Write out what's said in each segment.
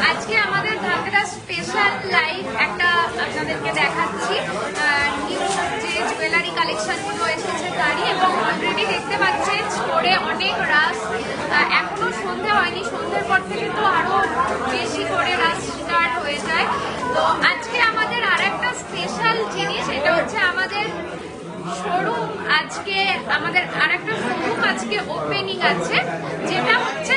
আজকে আমাদের ধানতেরা special live একটা আপনাদেরকে দেখাচ্ছি। নিউ যে জুয়েলারি কালেকশনগুলো এসেছে তারই, এবং অলরেডি দেখতে পাচ্ছেন স্টোরে অনেক রাশ। এখনো সন্ধে হয়নি, সন্ধ্যের পর থেকে তো আরো বেশি করে রাশ স্টার্ট হয়ে যায়। তো আজকে আমাদের আর একটা স্পেশাল জিনিস, এটা হচ্ছে আমাদের শোরুম। আজকে আমাদের আর একটা শোরুম আজকে ওপেনিং আছে, যেটা হচ্ছে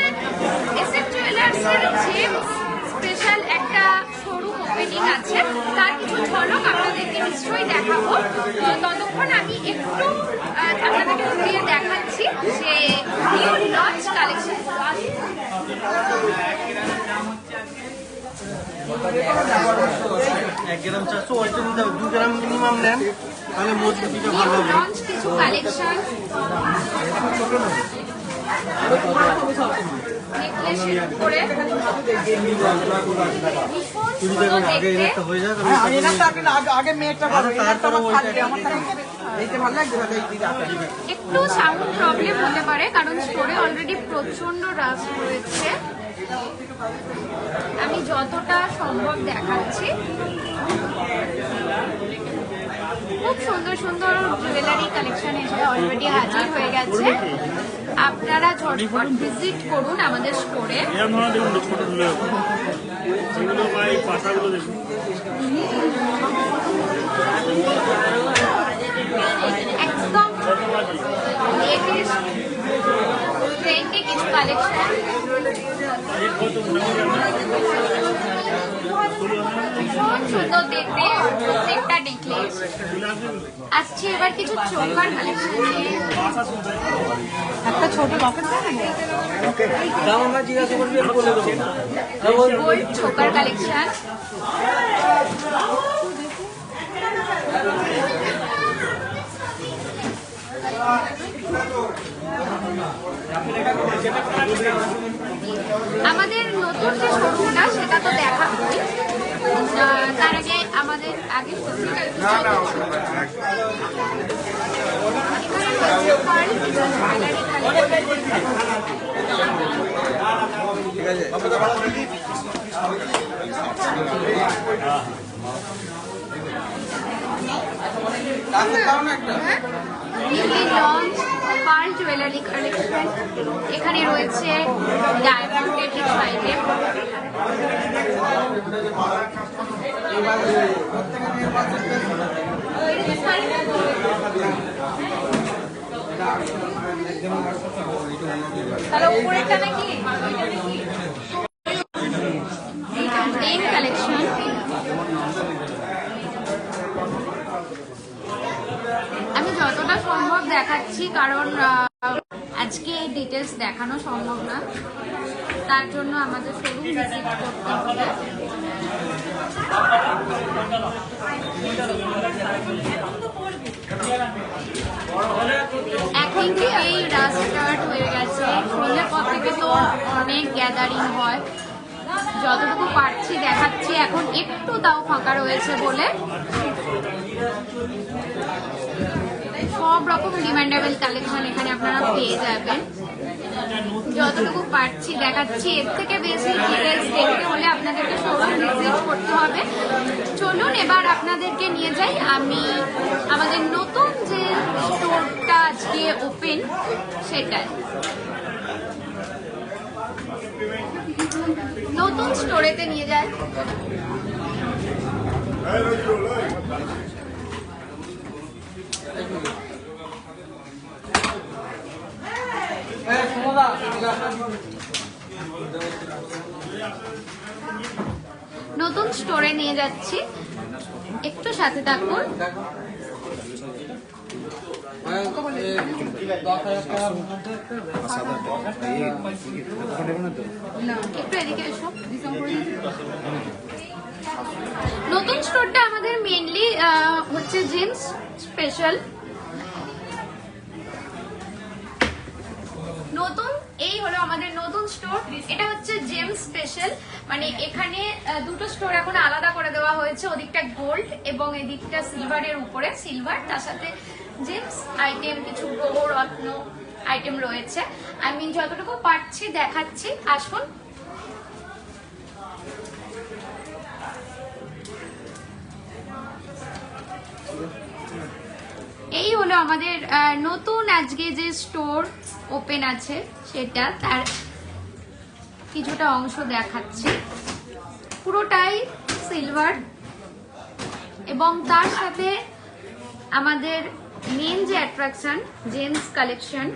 এসএফ জুয়েলার্সের জেমস স্পেশাল একটা শোরুম ওপেনিং আছে। তার কিছু ঝলক আপনাদেরকে নিশ্চয়ই দেখাবো। ততক্ষণ আমি একটু আপনাদেরকে ঘুরিয়ে দেখাচ্ছি যে নিউ লঞ্চ কালেকশন। 1 গ্রাম 400 ওইটা নিতে হবে, 2 গ্রাম মিনিমাম নেন তাহলে মজবুতিটা ভালো হবে। লঞ্চ কিছু কালেকশন, নেকলেসের উপরে আগে এটা হয়ে যাক, আগে মেয়েটা ভালো এইটা ভালো লাগবে। একটু সাউন্ড প্রবলেম হতে পারে, কারণ স্টোরে অলরেডি প্রচন্ড রাশ রয়েছে। আমি যতটা সম্ভব দেখাচ্ছি। খুব সুন্দর সুন্দর জুয়েলারি কালেকশন এসে অলরেডি হাজির হয়ে গেছে। আপনারা ঝটপট ভিজিট করুন আমাদের স্টোরে। একদম লেটেস্ট ট্রেন্ডি কিছু কালেকশন, ভীষণ সুন্দর দেখতে প্রত্যেকটা নেকলেস। আসছি এবার কিছু চোকার কালেকশন। একটা ছোট লকেট দাম আমরা জিজ্ঞাসা করবি আর বলে দেবো। গোল্ড চোকার কালেকশন, আমাদের নতুন যে শোরুমটা সেটা তো দেখাবই। তার আগে আমাদের আগে লঞ্চ পার্ল জুয়েলারি কালেকশন। এখানে রয়েছে ডায়মন্ডের কিছু আইটেম, তাহলে উপরেরটা নাকি পেন কালেকশন। আমি যতটা সম্ভব দেখাচ্ছি, কারণ আজকে এই ডিটেলস দেখানো সম্ভব না, তার জন্য আমাদের শোরুম ভিজিট করতে হবে। এখন থেকেই রাশ স্টার্ট হয়ে গেছে, সন্ধ্যের পর থেকে তো অনেক গ্যাদারিং হয়। যতটুকু পারছি দেখাচ্ছি, এখন একটু তাও ফাঁকা রয়েছে বলে। সব রকম ডিমান্ডেবল কালেকশন এখানে আপনারা পেয়ে যাবেন। যতটুকু পারছি দেখাচ্ছি, এর থেকে বেশি ডিটেলস দেখতে হলে আপনাদেরকে শোরুম ভিজিট করতে হবে। চলুন এবার আপনাদেরকে নিয়ে যাই আমি আমাদের নতুন যে স্টোরটা আজকে ওপেন সেটাই। নতুন স্টোরেতে নিয়ে যায়। নতুন স্টোরে নিয়ে যাচ্ছি, একটু সাথে থাকুন। একটু এদিকে এসো। নতুন স্টোরটা আমাদের মেইনলি হচ্ছে জেমস স্পেশাল। নতুন এই হলো আমাদের নতুন স্টোর, এটা হচ্ছে জেমস স্পেশাল। মানে এখানে দুটো স্টোর এখন আলাদা করে দেওয়া হয়েছে, ওদিকটা গোল্ড এবং এদিকটা সিলভারের উপরে সিলভার, তার সাথে জেমস আইটেম কিছু গ্রহ রত্ন আইটেম রয়েছে। আমি যতটুকু পারছি দেখাচ্ছি, আসুন। এই হলো আমাদের নতুন আজকে যে স্টোর ওপেন আছে সেটা, তার কিছুটা অংশ দেখাচ্ছি। পুরোটাই সিলভার এবং তার সাথে আমাদের মেন যে অ্যাট্রাকশন জেন্টস কালেকশন।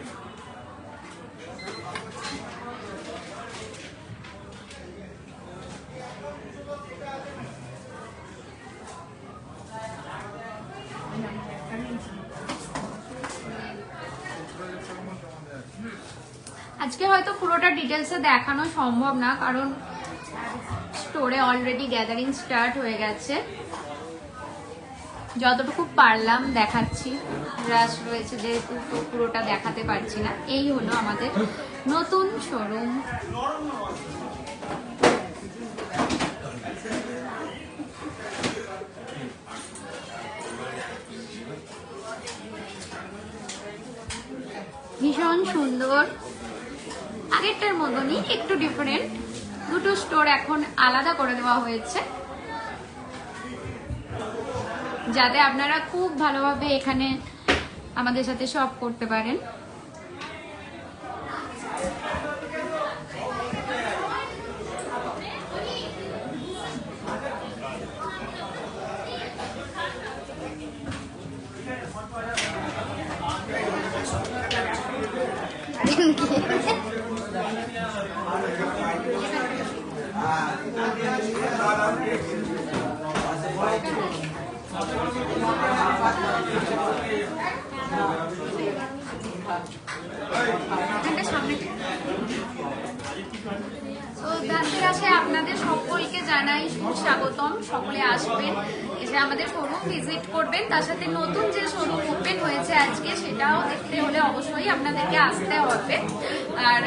আজকে হয়তো পুরোটা ডিটেলসে দেখানো সম্ভব না, কারণ স্টোরে অলরেডি গ্যাদারিং স্টার্ট হয়ে গেছে। যতটুকু পারলাম দেখাচ্ছি, রাশ রয়েছে যেহেতু তো পুরোটা দেখাতে পারছি না। এই হলো আমাদের নতুন শোরুম। ভীষণ সুন্দর, আগেরটার মতনই একটু ডিফারেন্ট। দুটো স্টোর এখন আলাদা করে দেওয়া হয়েছে যাতে আপনারা খুব ভালোভাবে এখানে আমাদের সাথে শপ করতে পারেন। ধানতেরাসে আপনাদের সকলকে জানাই সুস্বাগতম। সকলে আসবেন, এসে আমাদের শোরুম ভিজিট করবেন। তার সাথে নতুন যে শোরুম ওপেন হয়েছে আজকে সেটাও দেখতে হলে অবশ্যই আপনাদেরকে আসতে হবে। আর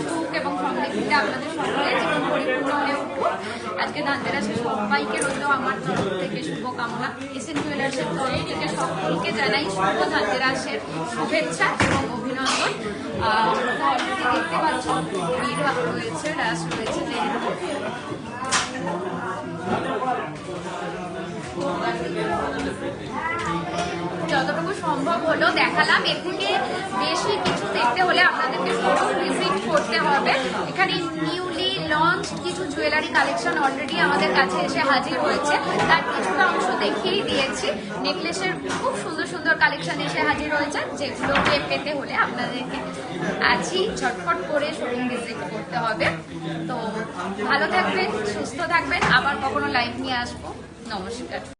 সুখ এবং সমৃদ্ধিতে আপনাদের সকলের জীবন পরিপূর্ণ হয়ে উঠুক। আজকে ধানতেরাসে সবাইকে রইল আমার তরফ থেকে শুভকামনা। এসএন জুয়েলার্সের তরফ থেকে সকলকে জানাই শুভ ধানতেরাসের শুভেচ্ছা এবং অভিনন্দন। অলরেডি দেখতে পাচ্ছ ভিড় রয়েছে, রাশ রয়েছে, যেহেতু যতটুকু সম্ভব হলো দেখালাম। এর থেকে বেশি কিছু দেখতে হলে আপনাদেরকে শোরুম ভিজিট করতে হবে। এখানে নিউলি লঞ্চ কিছু জুয়েলারি কালেকশন অলরেডি আমাদের কাছে এসে হাজির হয়েছে, তার কিছুটা অংশ দেখিয়েই দিয়েছি। নেকলেসের খুব সুন্দর সুন্দর কালেকশন এসে হাজির হয়েছে, যেগুলোকে পেতে হলে আপনাদেরকে আজই ঝটফট করে শোরুম ভিজিট করতে হবে। তো ভালো থাকবেন, সুস্থ থাকবেন, আবার কখনো লাইভ নিয়ে আসবো। নমস্কার।